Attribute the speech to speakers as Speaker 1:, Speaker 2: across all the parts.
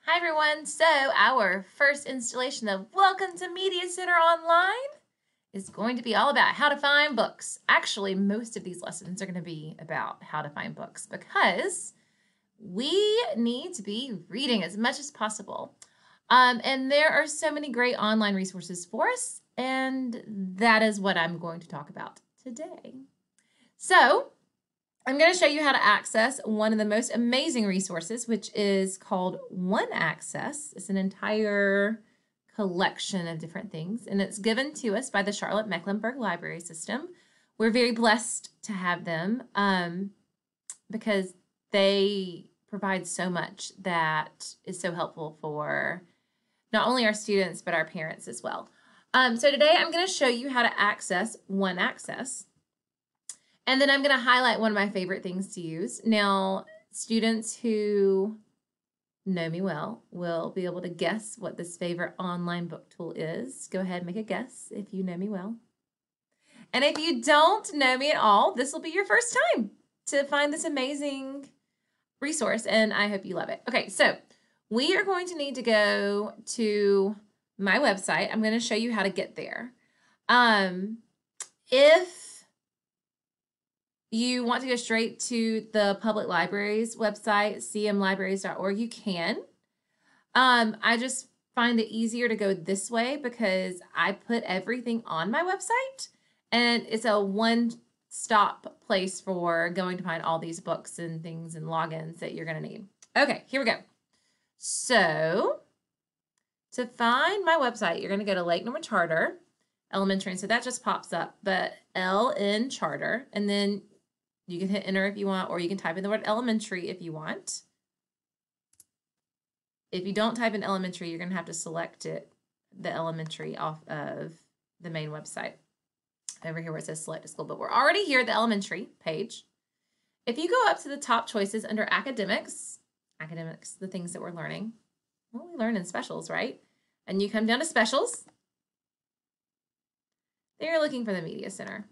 Speaker 1: Hi everyone, so our first installation of Welcome to Media Center Online is going to be all about how to find books. Actually, most of these lessons are going to be about how to find books because we need to be reading as much as possible. And there are so many great online resources for us, and that is what I'm going to talk about today. So, I'm going to show you how to access one of the most amazing resources, which is called One Access. It's an entire collection of different things, and it's given to us by the Charlotte-Mecklenburg Library System. We're very blessed to have them because they provide so much that is so helpful for not only our students, but our parents as well. So today I'm going to show you how to access One Access. And then I'm going to highlight one of my favorite things to use. Now, students who know me well will be able to guess what this favorite online book tool is. Go ahead and make a guess if you know me well. And if you don't know me at all, this will be your first time to find this amazing resource, and I hope you love it. Okay, so we are going to need to go to my website. I'm going to show you how to get there. If you want to go straight to the public library's website, cmlibraries.org, you can. I just find it easier to go this way because I put everything on my website, and it's a one-stop place for going to find all these books and things and logins that you're going to need. Okay, here we go. So to find my website, you're going to go to Lake Norman Charter Elementary, and so that just pops up, but LN Charter, and then you can hit enter if you want, or you can type in the word elementary if you want. If you don't type in elementary, you're going to have to select the elementary off of the main website. Over here where it says select a school, but we're already here at the elementary page. If you go up to the top choices under academics, the things that we're learning, well, we learn in specials, right? And you come down to specials. Then you're looking for the media center.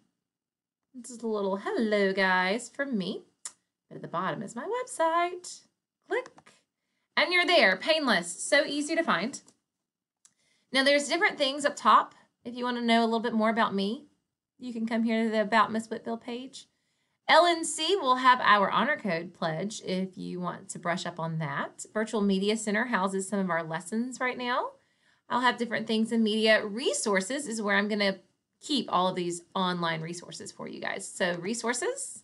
Speaker 1: This is a little hello guys from me. But at the bottom is my website. Click. And you're there. Painless. So easy to find. Now there's different things up top. If you want to know a little bit more about me, you can come here to the About Miss Whitfield page. LNC will have our honor code pledge if you want to brush up on that. Virtual Media Center houses some of our lessons right now. I'll have different things in media. Resources is where I'm going to keep all of these online resources for you guys. So resources.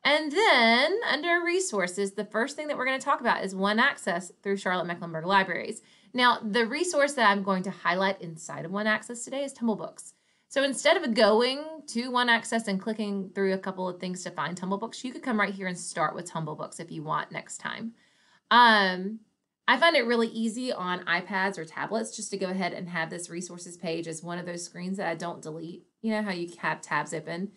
Speaker 1: And then under resources, the first thing that we're going to talk about is One Access through Charlotte-Mecklenburg Libraries. Now, the resource that I'm going to highlight inside of One Access today is Tumble Books. So instead of going to One Access and clicking through a couple of things to find Tumble Books, you could come right here and start with Tumble Books if you want next time. I find it really easy on iPads or tablets just to go ahead and have this resources page as one of those screens that I don't delete. You know how you have tabs open,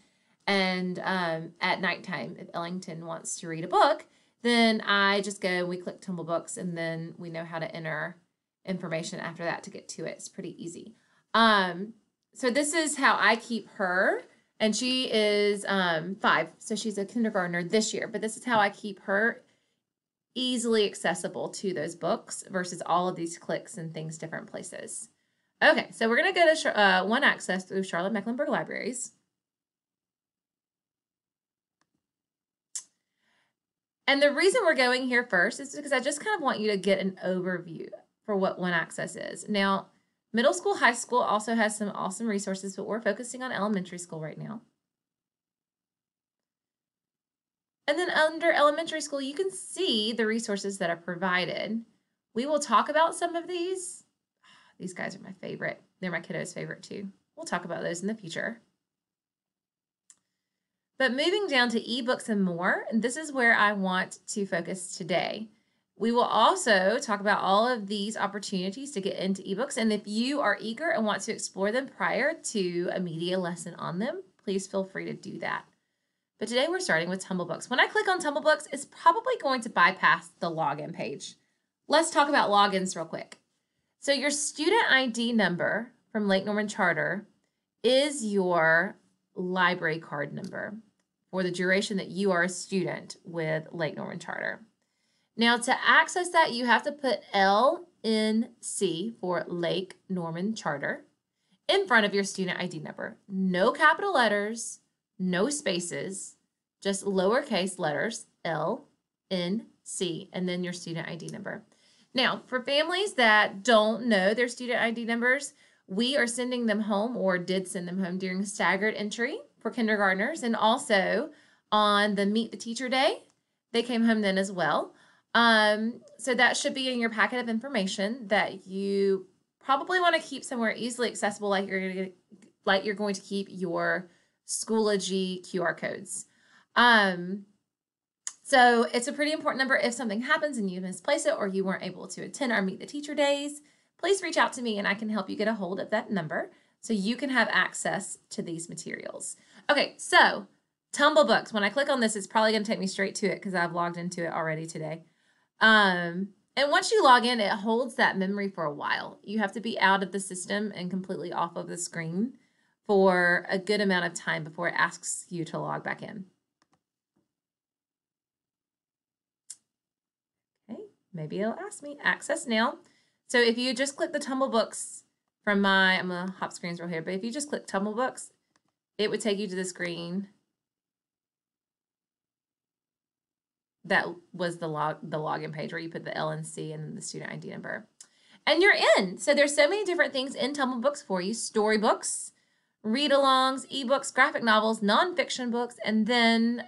Speaker 1: and at nighttime, if Ellington wants to read a book, then I just go and we click Tumble Books, and then we know how to enter information after that to get to it. It's pretty easy. So this is how I keep her, and she is 5, so she's a kindergartner this year, but this is how I keep her easily accessible to those books versus all of these clicks and things different places. Okay, so we're going to go to One Access through Charlotte-Mecklenburg Libraries. And the reason we're going here first is because I just kind of want you to get an overview for what One Access is. Now, middle school, high school also has some awesome resources, but we're focusing on elementary school right now. And then under elementary school, you can see the resources that are provided. We will talk about some of these. These guys are my favorite. They're my kiddos' favorite too. We'll talk about those in the future. But moving down to ebooks and more, and this is where I want to focus today. We will also talk about all of these opportunities to get into ebooks. And if you are eager and want to explore them prior to a media lesson on them, please feel free to do that. But today we're starting with Tumble Books. When I click on Tumble Books, it's probably going to bypass the login page. Let's talk about logins real quick. So your student ID number from Lake Norman Charter is your library card number for the duration that you are a student with Lake Norman Charter. Now to access that, you have to put LNC for Lake Norman Charter in front of your student ID number. No capital letters, no spaces, just lowercase letters, LNC, and then your student ID number. Now, for families that don't know their student ID numbers, we are sending them home, or did send them home, during staggered entry for kindergartners, and also on the Meet the Teacher Day. They came home then as well. So that should be in your packet of information that you probably want to keep somewhere easily accessible, like you're going to keep your Schoology QR codes. So it's a pretty important number. If something happens and you misplace it, or you weren't able to attend our Meet the Teacher Days, please reach out to me and I can help you get a hold of that number so you can have access to these materials. Okay, so Tumble books. When I click on this, it's probably going to take me straight to it because I've logged into it already today. And once you log in, it holds that memory for a while. You have to be out of the system and completely off of the screen for a good amount of time before it asks you to log back in. Okay, maybe it'll ask me access now. So if you just click the Tumble books from I'm going to hop screens real here, but if you just click Tumble books, it would take you to the screen that was the login page where you put the LNC and the student ID number. And you're in. So there's so many different things in Tumble books for you. Storybooks, read-alongs, ebooks, graphic novels, nonfiction books, and then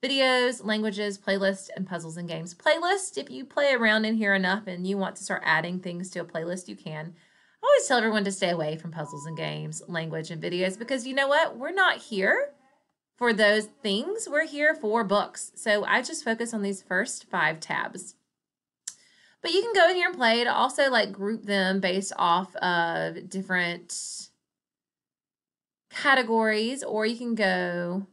Speaker 1: videos, languages, playlists, and puzzles and games. Playlist, if you play around in here enough and you want to start adding things to a playlist, you can. I always tell everyone to stay away from puzzles and games, language, and videos, because you know what? We're not here for those things. We're here for books. So I just focus on these first 5 tabs. But you can go in here and play. It also like group them based off of different categories, or you can go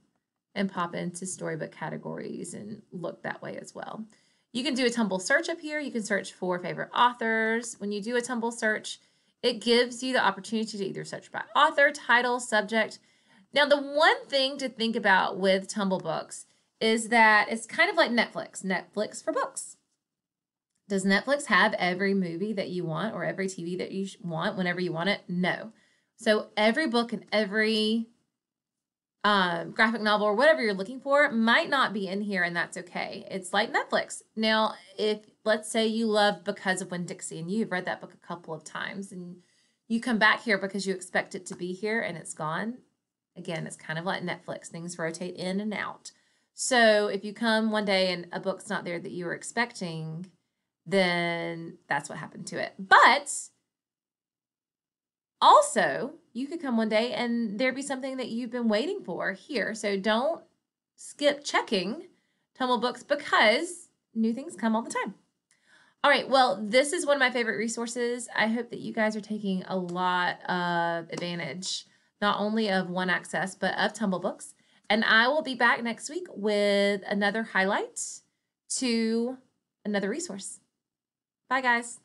Speaker 1: and pop into storybook categories and look that way as well. You can do a Tumble search up here. You can search for favorite authors. When you do a Tumble search, it gives you the opportunity to either search by author, title, subject. Now, the one thing to think about with Tumble books is that it's kind of like Netflix. Netflix for books. Does Netflix have every movie that you want or every TV that you want whenever you want it? No. So every book and every graphic novel or whatever you're looking for might not be in here, and that's okay. It's like Netflix. Now, if let's say you love Because of Winn-Dixie and you've read that book a couple of times and you come back here because you expect it to be here and it's gone, again, it's kind of like Netflix. Things rotate in and out. So if you come one day and a book's not there that you were expecting, then that's what happened to it. But also, you could come one day and there be something that you've been waiting for here. So don't skip checking Tumble books because new things come all the time. All right, well, this is one of my favorite resources. I hope that you guys are taking a lot of advantage, not only of One Access, but of Tumble books. And I will be back next week with another highlight to another resource. Bye, guys.